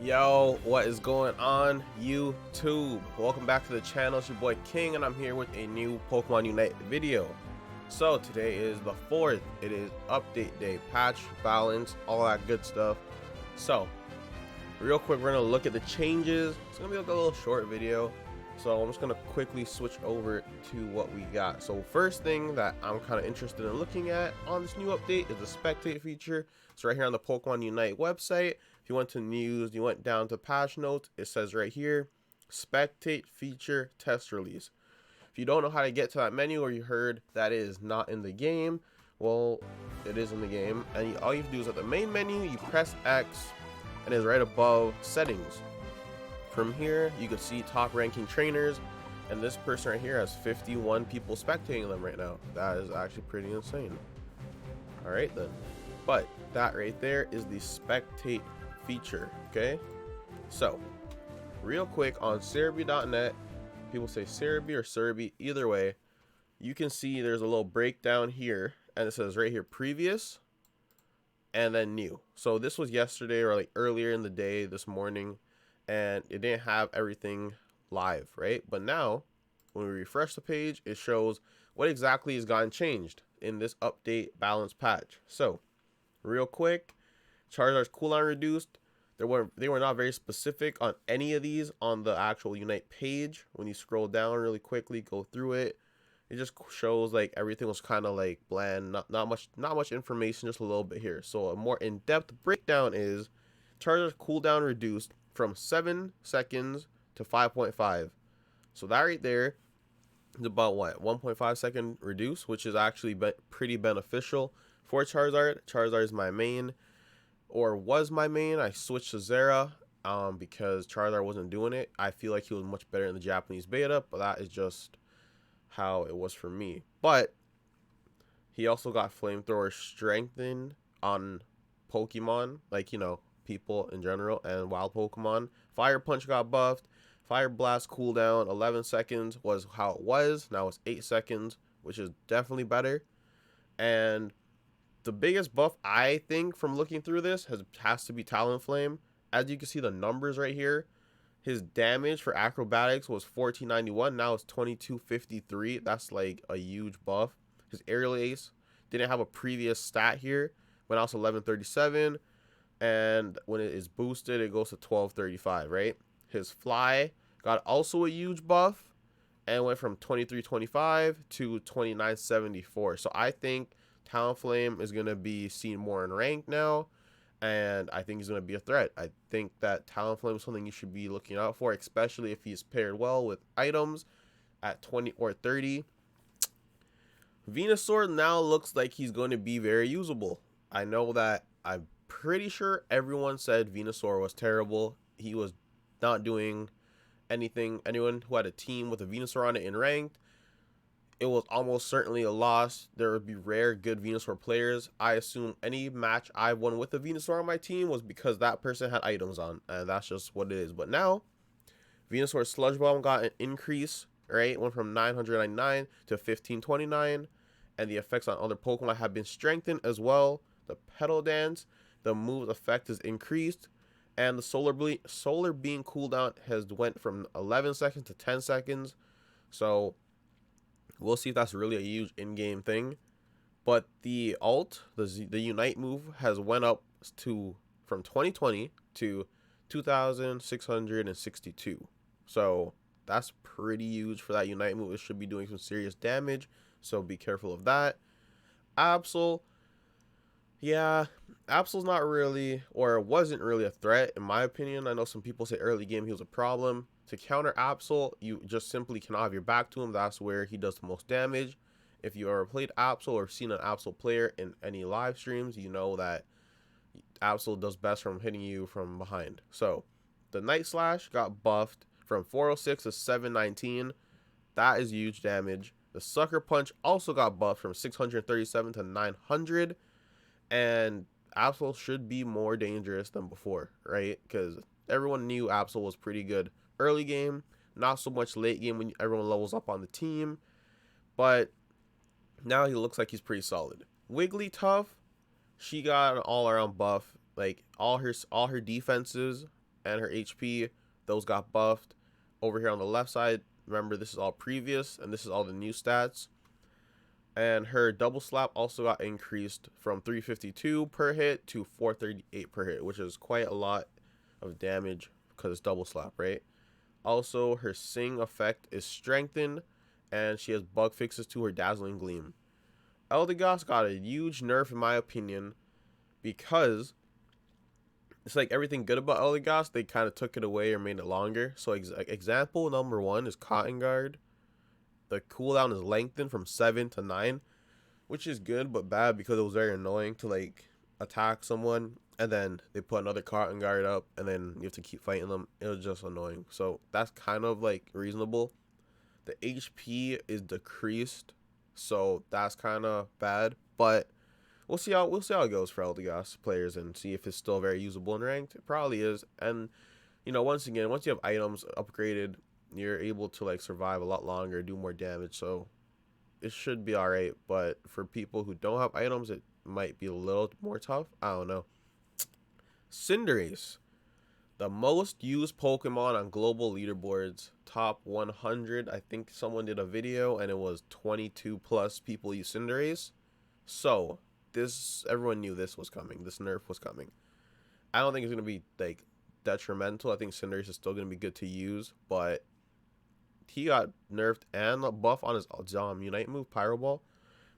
Yo, what is going on YouTube? Welcome back to the channel. It's your boy King and I'm here with a new Pokemon Unite video. So today is the 4th. It is update day, patch, balance, all that good stuff. So real quick, we're gonna look at the changes. It's gonna be like a little short video, so I'm just gonna quickly switch over to what we got. So first thing that I'm kind of interested in looking at on this new update is the spectate feature. So right here on the Pokemon Unite website, if you went to news, you went down to patch notes, it says right here, spectate feature test release. If you don't know how to get to that menu, or you heard that it is not in the game, well, it is in the game. And all you have to do is at the main menu, you press X, and it's right above settings. From here, you can see top ranking trainers, and this person right here has 51 people spectating them right now. That is actually pretty insane. All right then, but that right there is the spectate feature. Okay, so real quick on Cerebi.net, people say Cerebi or Cerebi, either way, you can see there's a little breakdown here, and it says right here previous and then new. So this was yesterday, or like earlier in the day this morning, and it didn't have everything live, right? But now when we refresh the page, it shows what exactly has gotten changed in this update balance patch. So real quick, Charizard's cooldown reduced. They were not very specific on any of these on the actual Unite page. When you scroll down really quickly, go through it, it just shows like everything was kind of like bland, not much information, just a little bit here. So a more in-depth breakdown is Charizard's cooldown reduced from 7 seconds to 5.5. So that right there is about what, 1.5 second reduce, which is actually pretty beneficial for Charizard. Charizard is my main, or was my main. I switched to Zera because Charizard wasn't doing it. I feel like he was much better in the Japanese beta, but that is just how it was for me. But he also got flamethrower strengthened on Pokemon, like, you know, people in general and wild Pokemon. Fire punch got buffed. Fire blast cooldown 11 seconds was how it was. Now it's 8 seconds, which is definitely better. And the biggest buff, I think, from looking through this has to be Talonflame. As you can see the numbers right here, his damage for acrobatics was 1491. Now it's 2253. That's like a huge buff. His aerial ace didn't have a previous stat here, but now it's 1137. And when it is boosted, it goes to 1235, right? His fly got also a huge buff and went from 2325 to 2974. So I think Talonflame is going to be seen more in rank now, and I think he's going to be a threat. I think that Talonflame is something you should be looking out for, especially if he's paired well with items at 20 or 30. Venusaur now looks like he's going to be very usable. I know that I'm pretty sure everyone said Venusaur was terrible. He was not doing anything. Anyone who had a team with a Venusaur on it in ranked, it was almost certainly a loss. There would be rare good Venusaur players. I assume any match I won with a Venusaur on my team was because that person had items on, and that's just what it is. But now, Venusaur Sludge Bomb got an increase, right? It went from 999 to 1529, and the effects on other Pokemon have been strengthened as well. The Petal Dance, the move effect is increased, and the Solar Beam cooldown has went from 11 seconds to 10 seconds. So we'll see if that's really a huge in-game thing. But the the Unite move has went up to from 2020 to 2662. So that's pretty huge for that Unite move. It should be doing some serious damage, so be careful of that. Absol, yeah, Absol's not really, or wasn't really a threat in my opinion. I know some people say early game he was a problem. To counter Absol, you just simply cannot have your back to him. That's where he does the most damage. If you ever played Absol or seen an Absol player in any live streams, you know that Absol does best from hitting you from behind. So the Night Slash got buffed from 406 to 719. That is huge damage. The Sucker Punch also got buffed from 637 to 900. And Absol should be more dangerous than before, right? Because everyone knew Absol was pretty good early game, not so much late game when everyone levels up on the team. But now he looks like he's pretty solid. Wigglytuff, she got an all-around buff. Like all her defenses and her HP. Those got buffed. Over here on the left side, remember this is all previous and this is all the new stats. And her double slap also got increased from 352 per hit to 438 per hit, which is quite a lot of damage because it's double slap, right? Also, her sing effect is strengthened, and she has bug fixes to her dazzling gleam. Eldegoss got a huge nerf in my opinion, because it's like everything good about Eldegoss, they kind of took it away or made it longer. So example number 1 is Cotton Guard. The cooldown is lengthened from 7 to 9, which is good but bad because it was very annoying to like attack someone and then they put another Cotton Guard up and then you have to keep fighting them. It was just annoying. So that's kind of like reasonable. The HP is decreased, so that's kind of bad, but we'll see how it goes for Eldegoss players and see if it's still very usable in ranked. It probably is. And once again, once you have items upgraded, you're able to like survive a lot longer, do more damage, so it should be all right. But for people who don't have items, it might be a little more tough. I don't know. Cinderace, the most used Pokemon on global leaderboards, top 100. I think someone did a video and it was 22 plus people use Cinderace. So everyone knew this was coming. This nerf was coming. I don't think it's gonna be like detrimental. I think Cinderace is still gonna be good to use, but he got nerfed and a buff on his Unite move, Pyro Ball,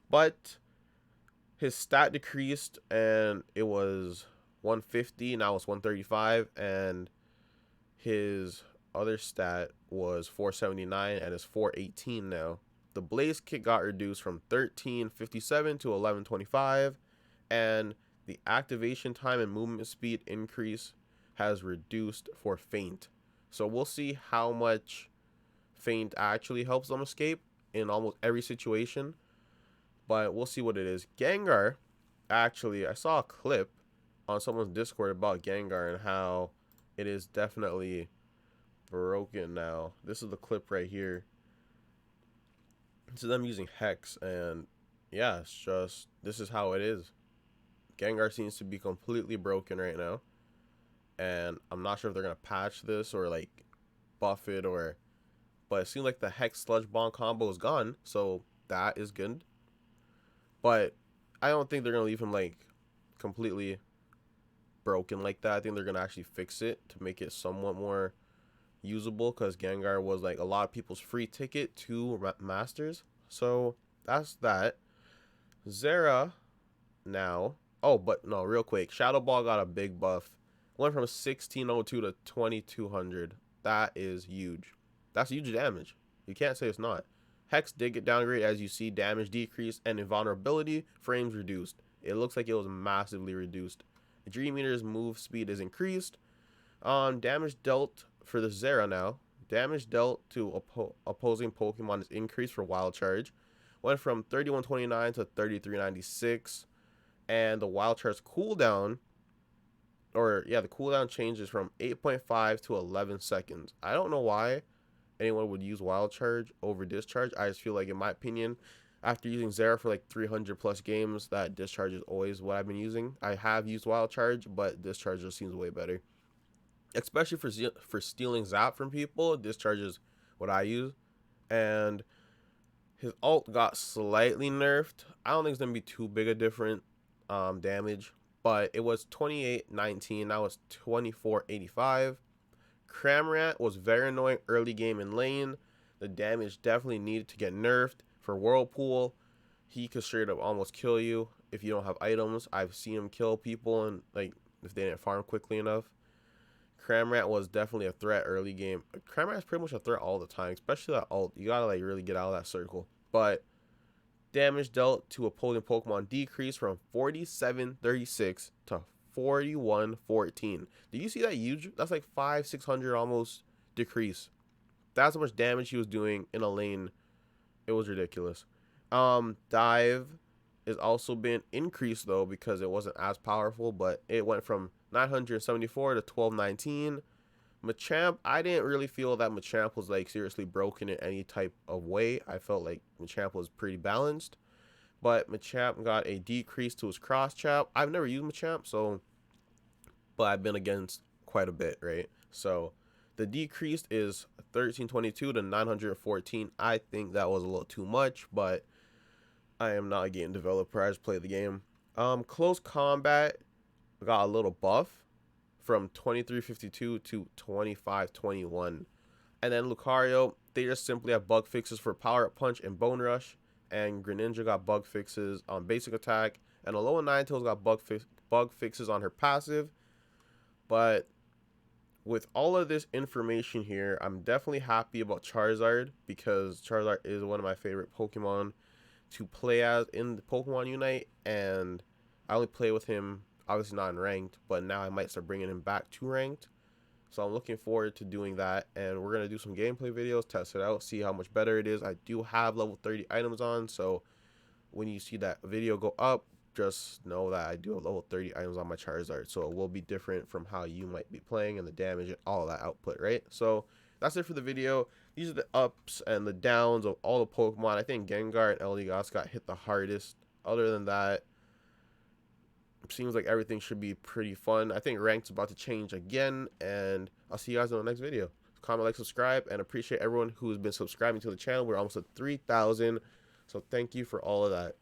but his stat decreased and it was 150. Now it's 135, and his other stat was 479 and it's 418 now. The Blaze Kick got reduced from 1357 to 1125, and the activation time and movement speed increase has reduced for Feint. So we'll see how much Feint actually helps them escape in almost every situation, but we'll see what it is. Gengar, actually, I saw a clip on someone's Discord about Gengar and how it is definitely broken now. This is the clip right here. So them using Hex, and yeah, it's just, this is how it is. Gengar seems to be completely broken right now, and I'm not sure if they're gonna patch this or like buff it, but it seems like the Hex Sludge Bomb combo is gone, so that is good. But I don't think they're gonna leave him like completely broken like that. I think they're gonna actually fix it to make it somewhat more usable, because Gengar was like a lot of people's free ticket to Masters. So that's that. Zera now. Oh, but no, real quick, Shadow Ball got a big buff. Went from 1602 to 2200. That is huge. That's huge damage. You can't say it's not. Hex did get downgraded, as you see, damage decreased and invulnerability frames reduced. It looks like it was massively reduced. Dream Eater's move speed is increased. Damage dealt for the Zera now. Damage dealt to opposing Pokemon is increased for Wild Charge. Went from 3129 to 3396. And the Wild Charge cooldown, the cooldown changes from 8.5 to 11 seconds. I don't know why anyone would use Wild Charge over Discharge. I just feel like, in my opinion, after using Zera for like 300 plus games, that Discharge is always what I've been using. I have used Wild Charge, but Discharge just seems way better. Especially for stealing Zap from people, Discharge is what I use. And his ult got slightly nerfed. I don't think it's going to be too big a different damage, but it was 2819, now it's 2485. Cramorant was very annoying early game in lane. The damage definitely needed to get nerfed. For Whirlpool, he could straight up almost kill you if you don't have items. I've seen him kill people, and like if they didn't farm quickly enough. Cramorant was definitely a threat early game. Cramorant is pretty much a threat all the time, especially that ult. You gotta like really get out of that circle. But damage dealt to opposing Pokemon decreased from 4736 to 4114. Do you see that huge? That's like 600 almost decrease. That's how much damage he was doing in a lane. It was ridiculous. Dive is also been increased though, because it wasn't as powerful, but it went from 974 to 1219. Machamp, I didn't really feel that Machamp was like seriously broken in any type of way. I felt like Machamp was pretty balanced, but Machamp got a decrease to his cross chop. I've never used Machamp, but I've been against quite a bit, right? So the decreased is 1322 to 914. I think that was a little too much, but I am not a game developer. I just play the game. Close combat got a little buff from 2352 to 2521. And then Lucario, they just simply have bug fixes for Power Up Punch and Bone Rush. And Greninja got bug fixes on basic attack. And Alola Ninetales got bug fixes on her passive. But with all of this information here, I'm definitely happy about Charizard, because Charizard is one of my favorite Pokemon to play as in the Pokemon Unite. And I only play with him, obviously not in ranked, but now I might start bringing him back to ranked. So I'm looking forward to doing that, and we're going to do some gameplay videos, test it out, see how much better it is. I do have level 30 items on, so when you see that video go up, just know that I do have level 30 items on my Charizard. So it will be different from how you might be playing and the damage and all of that output, right? So that's it for the video. These are the ups and the downs of all the Pokemon. I think Gengar and Eldegoss got hit the hardest. Other than that, seems like everything should be pretty fun. I think ranked's about to change again, and I'll see you guys in the next video. Comment, like, subscribe, and appreciate everyone who's been subscribing to the channel. We're almost at 3,000, so thank you for all of that.